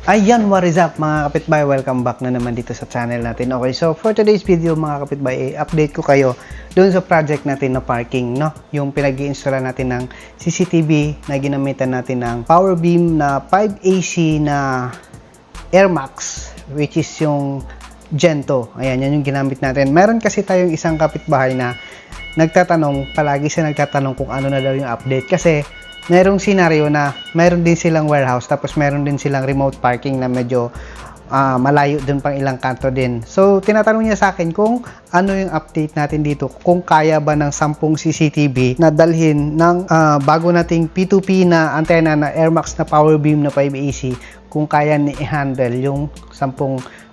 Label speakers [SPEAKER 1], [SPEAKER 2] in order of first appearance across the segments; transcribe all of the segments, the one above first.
[SPEAKER 1] Ayan, what is up mga kapitbahay? Welcome back na naman dito sa channel natin. Okay, so for today's video mga kapitbahay, update ko kayo doon sa project natin na parking, no? Yung pinag-i-install natin ng CCTV na ginamitan natin ng power beam na 5AC na Air Max, which is yung Gento. Ayan, yan yung ginamit natin. Meron kasi tayong isang kapitbahay na palagi siya nagtatanong kung ano na daw yung update kasi merong scenario na meron din silang warehouse tapos meron din silang remote parking na medyo malayo dun pang ilang kanto din. So, tinatanong niya sa akin kung ano yung update natin dito, kung kaya ba ng 10 CCTV na dalhin ng bago nating P2P na antena na Air Max na power beam na 5AC, kung kaya ni i-handle yung 10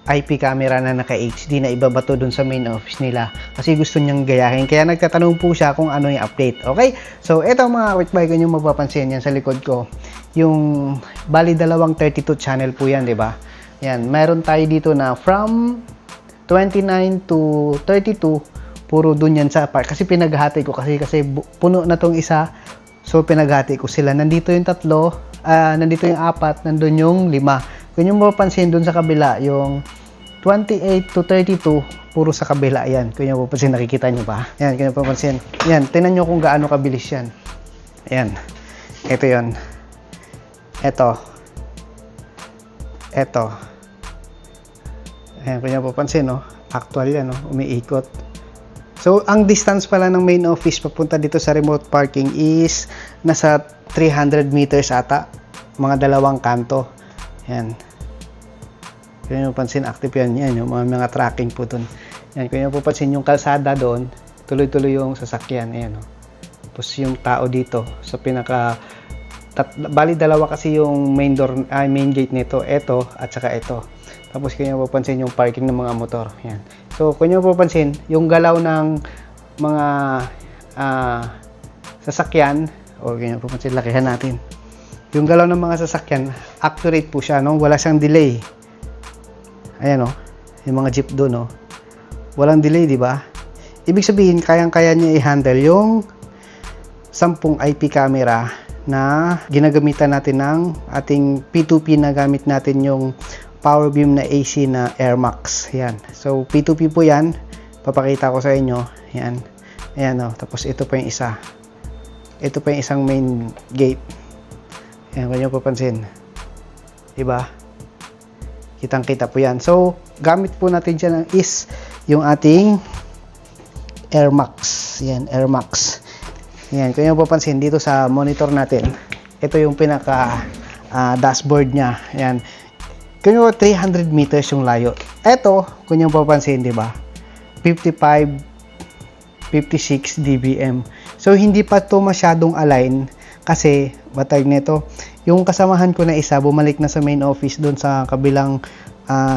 [SPEAKER 1] IP camera na naka-HD na ibabato dun sa main office nila kasi gusto niyang gayahin. Kaya nagtatanong po siya kung ano yung update. Okay? So, ito mga kapitbahay, kung yung mapapansin yan sa likod ko, yung bali dalawang 32 channel po yan, di ba? Yan, meron tayo dito na from 29 to 32, puro dun yan sa part. Kasi pinaghati ko kasi puno na tong isa. So, pinaghati ko sila. Nandito yung tatlo, nandito yung apat, nandun yung 5. Kung yung mapapansin dun sa kabila, yung 28 to 32, puro sa kabila yan. Kung yung mapapansin, nakikita nyo ba? Yan, kung yung mapapansin. Yan, tingnan nyo kung gaano kabilis yan. Yan. Ito yon. Ito. Ayan, kung yung mapapansin, no? Actual yan, no? Umiikot. So, ang distance pala ng main office papunta dito sa remote parking is nasa 300 meters ata. Mga dalawang kanto. Yan. Kung nyo pansin, active yan. Yan, yung mga tracking po dun. Yan, kung nyo pansin, yung kalsada doon, tuloy-tuloy yung sasakyan. Ayan, no? Tapos yung tao dito, sa bali dalawa kasi yung main gate nito. Ito, at saka ito. Tapos kung nyo pansin, yung parking ng mga motor. Yan. So, kung nyo pansin, yung galaw ng mga sasakyan, o kung nyo pansin, lakihan natin. Yung galaw ng mga sasakyan, accurate po siya, no? Wala siyang delay. Ayan, no? Yung mga jeep doon, no? Walang delay, di ba? Ibig sabihin, kayang-kaya niya i-handle yung 10 IP camera na ginagamitan natin ng ating P2P na gamit natin yung power beam na AC na Air Max. Yan. So, P2P po yan. Papakita ko sa inyo. Yan. Ayan, no? Tapos, ito pa yung isa. Ito pa yung isang main gate. Ayan, kung nyo papansin. Diba? Kitang-kita po yan. So, gamit po natin dyan is yung ating Air Max. Yan, Air Max. Yan, kung nyo papansin, dito sa monitor natin, ito yung pinaka dashboard nya. Yan. Kung nyo 300 meters yung layo. Ito, kung nyo papansin, diba? 56 dBm. So, hindi pa to masyadong align kasi, batay nito, yung kasamahan ko na isa, bumalik na sa main office doon sa kabilang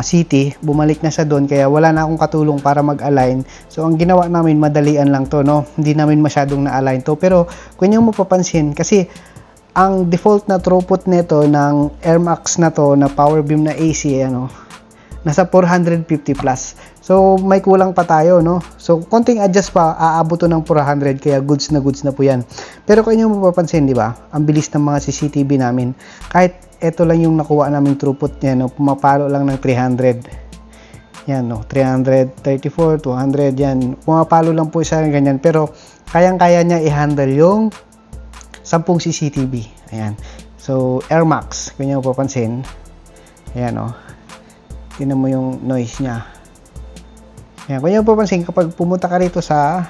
[SPEAKER 1] city, bumalik na siya doon, kaya wala na akong katulong para mag-align. So, ang ginawa namin, madalian lang to, no? Hindi namin masyadong na-align to. Pero, kung yung mapapansin, kasi, ang default na throughput nito ng Air Max na to, na power beam na AC, ano, nasa 450 plus. So, may kulang pa tayo, no? So, konting adjust pa, aabot to ng 400, kaya goods na po yan. Pero kung inyo mapapansin, di ba? Ang bilis ng mga CCTV namin. Kahit ito lang yung nakuha naming throughput niya, no? Pumapalo lang ng 300. Yan, no? 334, 200, yan. Pumapalo lang po siya ganyan. Pero, kayang-kaya niya i-handle yung 10 CCTV. Ayan. So, Air Max, kung inyo mapapansin, ayan, no? Tingnan mo yung noise niya. Ayan, kung nyo papansin, kapag pumunta ka rito sa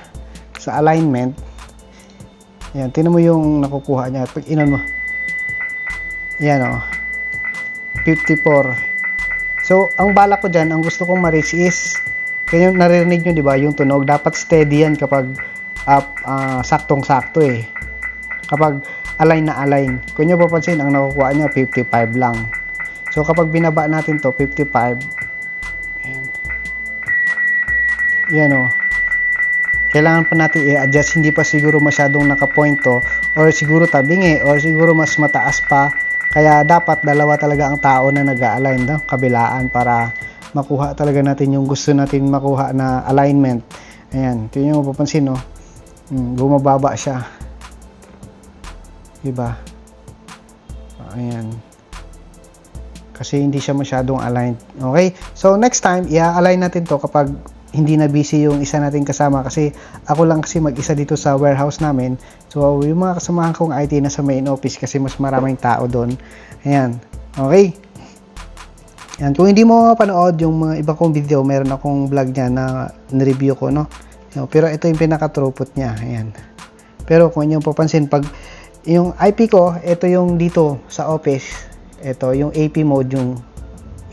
[SPEAKER 1] alignment, ayan, tingnan mo yung nakukuha niya. Pag inon mo, ayan, o, 54. So, ang balak ko dyan, ang gusto kong ma-reach is, kaya naririnig nyo, di ba, yung tunog, dapat steady yan kapag saktong-sakto eh. Kapag align na align. Kung nyo papansin, ang nakukuha niya, 55 lang. So, kapag binaba natin to 55, ayan. Yan, o. Kailangan pa natin i-adjust. Hindi pa siguro masyadong nakapoint to, or siguro tabingi, or siguro mas mataas pa. Kaya dapat dalawa talaga ang tao na nag-a-align, no? Kabilaan, para makuha talaga natin yung gusto natin makuha na alignment. Ayan. Ito yung mapapansin, no? Bumababa siya. Diba? Ayan. kasi hindi siya masyadong aligned. Okay? So next time, i-align natin to kapag hindi na busy yung isa nating kasama, kasi ako lang kasi mag-isa dito sa warehouse namin. So yung mga kasamahan kong IT na sa main office kasi mas maraming tao doon. Ayan. Okay? Yan. Kung hindi mo mapanood yung mga iba kong video, meron akong vlog niya na review ko, no? Pero ito yung pinaka-throughput niya. Ayan. Pero kung inyong papansin, pag yung IP ko, ito yung dito sa office. Ito yung AP mode, yung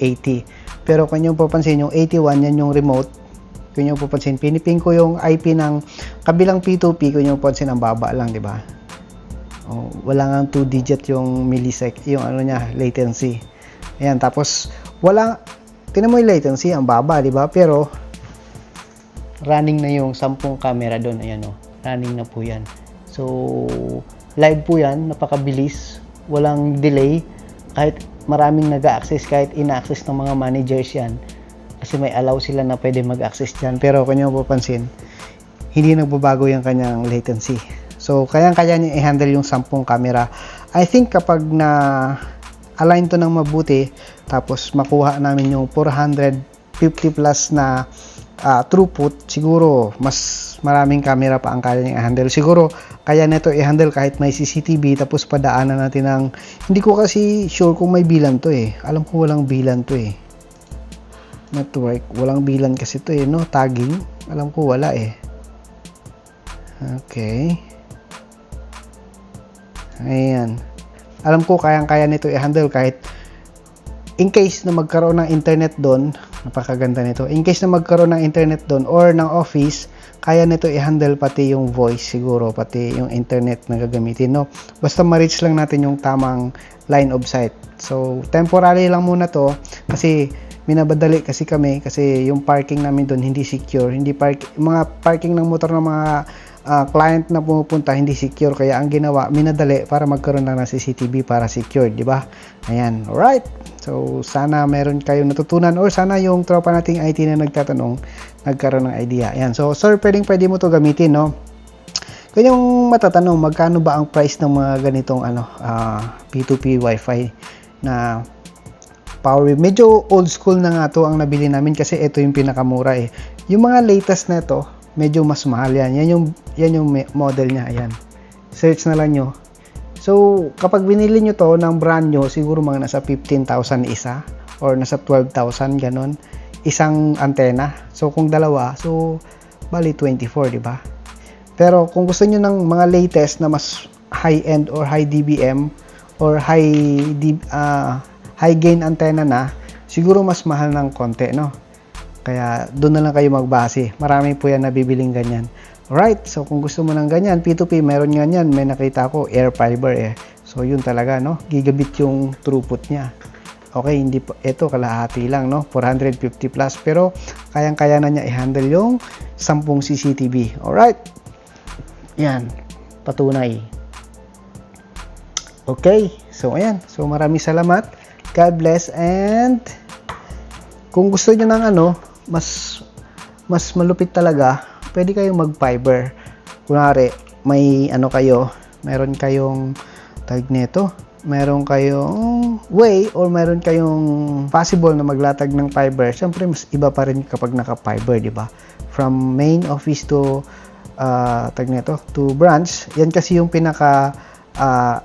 [SPEAKER 1] 80. Pero kung inyong papansin, yung 81, yan yung remote. Kung nyo pupansin, piniping ko yung IP ng kabilang P2P, kung nyo pupansin, ang baba lang, di ba? Oh, wala nga 2 digit yung millisecond, yung ano niya, latency. Ayan, tapos wala, tinan mo yung latency, ang baba, di ba? Pero running na yung 10 camera doon, ayan oh, running na po yan. So, live po yan, napakabilis, walang delay, kahit maraming nag-access, kahit ina-access ng mga managers yan. Kasi may allow sila na pwede mag-access dyan. Pero kung nyo mapapansin, hindi nagbabago yung kanyang latency. So, kayang-kaya niya i-handle yung 10 camera. I think kapag na-align to ng mabuti, tapos makuha namin yung 450 plus na throughput, siguro mas maraming camera pa ang kaya niya i-handle. Siguro, kaya nito i-handle kahit may CCTV, tapos padaanan natin ng, hindi ko kasi sure kung may bilan to eh. Alam ko walang bilan to eh. Network, walang bilan kasi to eh, no? Tagging, alam ko wala eh. Okay. Ayan. Alam ko kayang-kaya nito i-handle kahit in case na magkaroon ng internet doon, napakaganda nito. In case na magkaroon ng internet doon or ng office, kaya nito i-handle pati yung voice siguro, pati yung internet na gagamitin, no? Basta ma-reach lang natin yung tamang line of sight. So, temporary lang muna to kasi minabadali kasi kami kasi yung parking namin doon hindi secure, mga parking ng motor ng mga client na pumupunta hindi secure, kaya ang ginawa minadali para magkaroon lang ng CCTV para secure, di ba? Ayan, alright. So sana meron kayong natutunan, or sana yung tropa nating IT na nagtatanong nagkaroon ng idea. Ayan, so sir, pwede mo to gamitin, no? Kung yung matatanong magkano ba ang price ng mga ganitong P2P wifi na power, medyo old school na nga to ang nabili namin kasi ito yung pinakamura eh. Yung mga latest na to, medyo mas mahal yan. Yan yung model niya. Ayan. Search na lang nyo. So, kapag binili nyo to ng brand nyo, siguro mga nasa 15,000 isa or nasa 12,000 ganon. Isang antena. So, kung dalawa, so bali 24, di ba? Pero kung gusto nyo ng mga latest na mas high-end or high dBm or high gain antenna na, siguro mas mahal ng konti, no? Kaya doon na lang kayo magbase. Marami po yan nabibiling ganyan. Alright, so kung gusto mo ng ganyan, P2P, meron nga yan. May nakita ko, air fiber eh. So yun talaga, no? Gigabit yung throughput niya. Okay, hindi po, ito kalahati lang, no? 450 plus, pero kayang-kaya na niya i-handle yung 10 CCTV. Alright. Yan, patunay. Okay, so ayan. So maraming salamat. God bless, and kung gusto niyo ng mas malupit talaga, pwede kayong mag-fiber. Kunwari, may meron kayong tag nito, meron kayong way or meron kayong possible na maglatag ng fiber. Siyempre, mas iba pa rin kapag naka-fiber, di ba? From main office to to branch. Yan kasi yung pinaka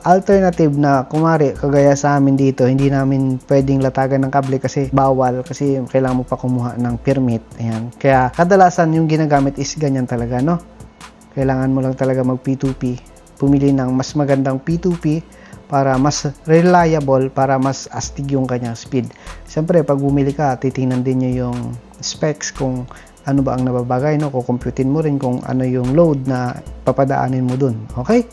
[SPEAKER 1] alternative na kumari kagaya sa amin dito, hindi namin pwedeng latagan ng kable kasi bawal, kasi kailangan mo pa kumuha ng permit. Ayan. Kaya kadalasan yung ginagamit is ganyan talaga, no? Kailangan mo lang talaga mag P2P, pumili ng mas magandang P2P para mas reliable, para mas astig yung kanyang speed. Siyempre pag bumili ka, titingnan din nyo yung specs, kung ano ba ang nababagay, no? Kukumputin mo rin kung ano yung load na papadaanin mo dun. Okay?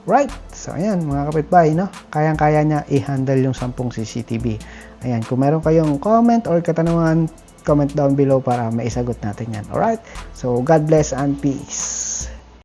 [SPEAKER 1] Right. So, ayan, mga kapitbahay, no? Kayang-kaya niya i-handle yung 10 CCTV. Ayan, kung meron kayong comment or katanungan, comment down below para maisagot natin yan. Alright? So, God bless and peace.